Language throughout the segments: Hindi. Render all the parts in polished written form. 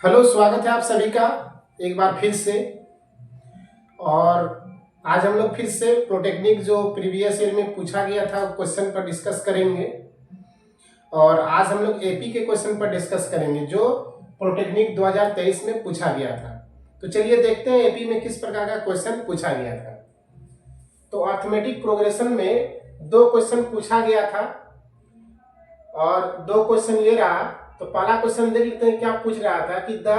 हेलो, स्वागत है आप सभी का एक बार फिर से। और आज हम लोग फिर से प्रोटेक्निक जो प्रीवियस ईयर में पूछा गया था क्वेश्चन पर डिस्कस करेंगे। और आज हम लोग एपी के क्वेश्चन पर डिस्कस करेंगे जो प्रोटेक्निक 2023 में पूछा गया था। तो चलिए देखते हैं एपी में किस प्रकार का क्वेश्चन पूछा गया था। तो अर्थमेटिक प्रोग्रेशन में दो क्वेश्चन पूछा गया था और दो क्वेश्चन ये रहा। तो पहला क्वेश्चन देख लेते हैं क्या पूछ रहा था कि the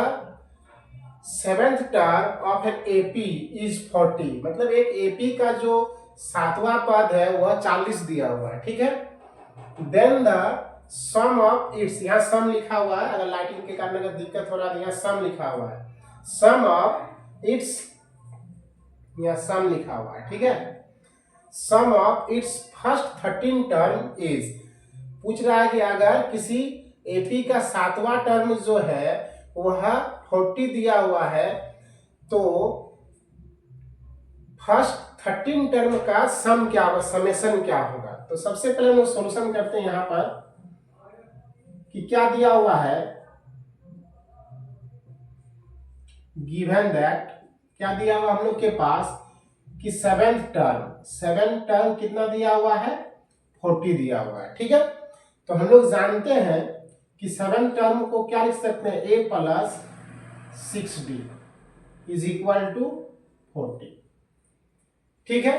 seventh term of an AP is 40। मतलब एक एपी का जो सातवां पद है वह 40 दिया हुआ है, ठीक है। Then the sum of its, यहाँ सम लिखा हुआ है, अगर लाइटिंग के कारण अगर दिक्कत हो रहा है तो यहाँ सम लिखा हुआ है। सम ऑफ इट्स, यहाँ सम लिखा हुआ है, ठीक है। Sum of its first 13 term is, पूछ रहा है कि अगर किसी एपी का सातवां टर्म जो है वह 40 दिया हुआ है तो फर्स्ट 13 टर्म का सम क्या होगा, समेशन क्या होगा। तो सबसे पहले हम लोग सोल्यूशन करते हैं यहाँ पर कि क्या दिया हुआ है। गिवन दैट, क्या दिया हुआ हम लोग के पास कि सेवेंथ टर्म कितना दिया हुआ है, 40 दिया हुआ है, ठीक है। तो हम लोग जानते हैं कि सेवन टर्म को क्या लिख सकते हैं, a plus 6d is equal to 40, ठीक है।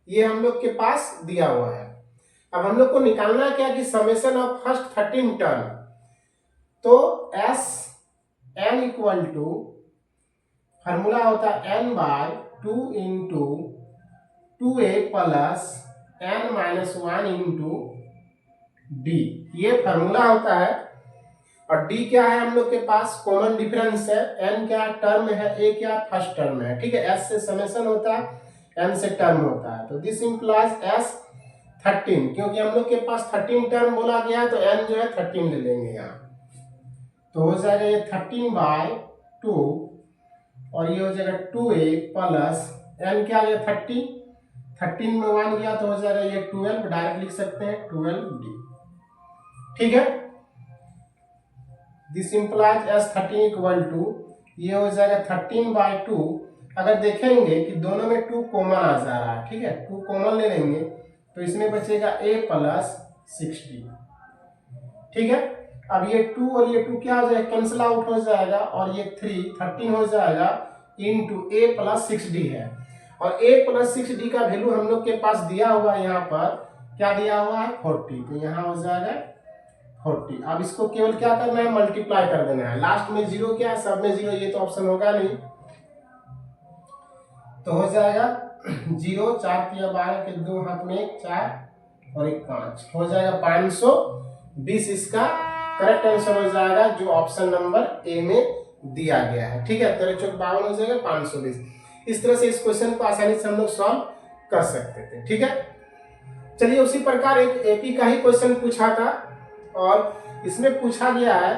ये हम लोग के पास दिया हुआ है। अब हम लोग को निकालना क्या कि समेशन ऑफ फर्स्ट 13 टर्म। तो S N equal to, formula होता है n by 2 into 2a plus n minus 1 into D, ये फॉर्मूला होता है। और डी क्या है हम लोग के पास, कॉमन डिफरेंस है। एन क्या टर्म है, ए क्या फर्स्ट टर्म है, ठीक है। एस से समेशन होता है, एन से टर्म होता है। तो दिस इंप्लाइज एस 13, क्योंकि हम लोग के पास 13 टर्म बोला गया है तो एन जो है 13 ले लेंगे यहाँ। तो हो जाएगा ये 13 बाय 2 और ये हो जाएगा 2a प्लस एन क्या है 13 में 1 गया तो हो जाएगा ये 12, डायरेक्ट लिख सकते हैं 12d, ठीक है। This implies S 13 equal to, ये हो जाएगा 13 बाय 2। अगर देखेंगे कि दोनों में 2 कॉमन आ जा रहा है, ठीक है, 2 कॉमन ले लेंगे तो इसमें बचेगा a प्लस 6d, ठीक है। अब ये 2 और ये 2 क्या हो जाएगा, कैंसिल आउट हो जाएगा और ये 13 हो जाएगा इंटू a प्लस 6d है। और a प्लस 6d का वैल्यू हम लोग के पास दिया हुआ है, यहाँ पर क्या दिया हुआ है 40, तो यहाँ हो जाएगा 40। अब इसको केवल क्या करना है, मल्टीप्लाई कर देना है। लास्ट में जीरो क्या है, सब में जीरो, ये तो ऑप्शन होगा नहीं। तो हो जाएगा 0, 4 तिया 12 के 2 हाथ में 1 4 और 1 5, हो जाएगा 520। इसका करेक्ट आंसर हो जाएगा जो ऑप्शन नंबर ए में दिया गया है, ठीक है। 13 चौक 52 हो जाएगा 520। इस तरह से इस क्वेश्चन को आसानी से हम लोग सॉल्व कर सकते थे, ठीक है। चलिए उसी प्रकार एक एपी का ही क्वेश्चन पूछा था और इसमें पूछा गया है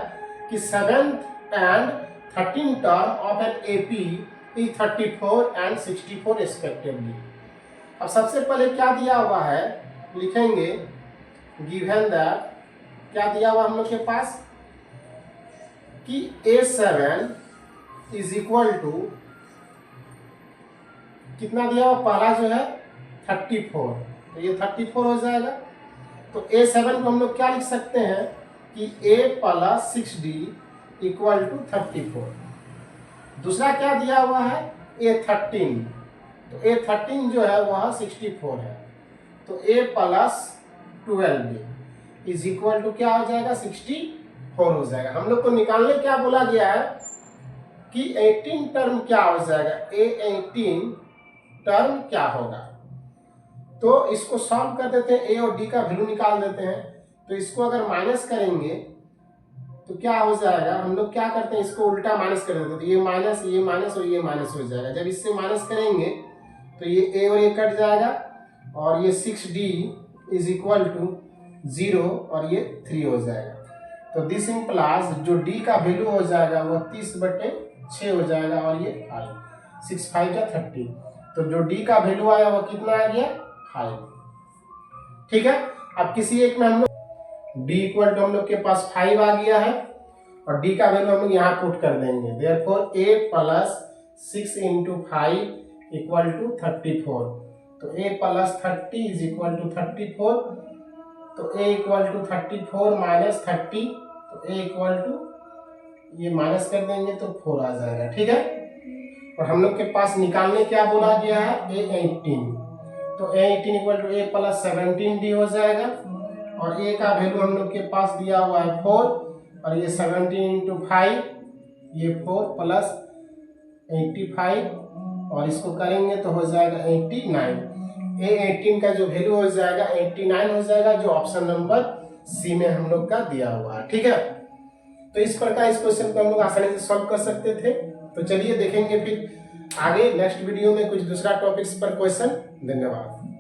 कि 7th and 13th term of an AP is 34 and 64 respectively. अब सबसे पहले क्या दिया हुआ है, लिखेंगे गिवन दैट, क्या दिया हुआ हम लोग के पास कि A7 इज इक्वल टू, कितना दिया हुआ, पहला जो है 34, तो ये 34 हो जाएगा। तो A7 को हम लोग क्या लिख सकते हैं कि a plus 6d equal to 34। दूसरा क्या दिया हुआ है A13, तो A13 जो है वह 64 है, तो a plus 12d is equal to क्या हो जाएगा 64 हो जाएगा। हम लोग को निकालने क्या बोला गया है कि 18 टर्म क्या हो जाएगा, A18 टर्म क्या होगा। तो इसको सॉल्व कर देते हैं, ए और डी का वैल्यू निकाल देते हैं। तो इसको अगर माइनस करेंगे तो क्या हो जाएगा, हम लोग क्या करते हैं इसको उल्टा माइनस कर देते हैं, तो ये माइनस और ये माइनस हो जाएगा। जब इससे माइनस करेंगे तो ये ए और ये कट जाएगा और ये 6d इज इक्वल टू 0 और ये 3 हो जाएगा। तो दिस इंप्लाइज जो डी का वैल्यू हो जाएगा वह 30/6 हो जाएगा और ये 5, 6 5 का 30। तो जो डी का वैल्यू आया वह कितना आ गया 5, ठीक है। अब किसी एक में हम लोग डी इक्वल टू हम लोग के पास 5 आ गया है और डी का वैल्यू हम लोग यहाँ पुट कर देंगे। Therefore a plus 6 into 5 equal to 34। तो a plus 30 is equal to 34। तो a इक्वल टू 34 माइनस 30, तो a इक्वल टू ये माइनस कर देंगे तो 4 आ जाएगा। ठीक है, और हम लोग के पास निकालने क्या बोला गया है, a18। तो a18 equal to a plus 17d हो जाएगा, और a का वैल्यू हम लोग के पास दिया हुआ है 4, और ये 17 इंटू 5, ये 4 प्लस 85, और इसको करेंगे तो हो जाएगा 89। a18 का जो वैल्यू हो जाएगा 89 हो जाएगा, जो ऑप्शन नंबर सी में हम लोग का दिया हुआ है। ठीक है, तो इस प्रकार इस क्वेश्चन को हम लोग आसानी से सॉल्व कर सकते थे। तो चलिए देखेंगे फिर आगे नेक्स्ट वीडियो में कुछ दूसरा टॉपिक्स पर क्वेश्चन। धन्यवाद।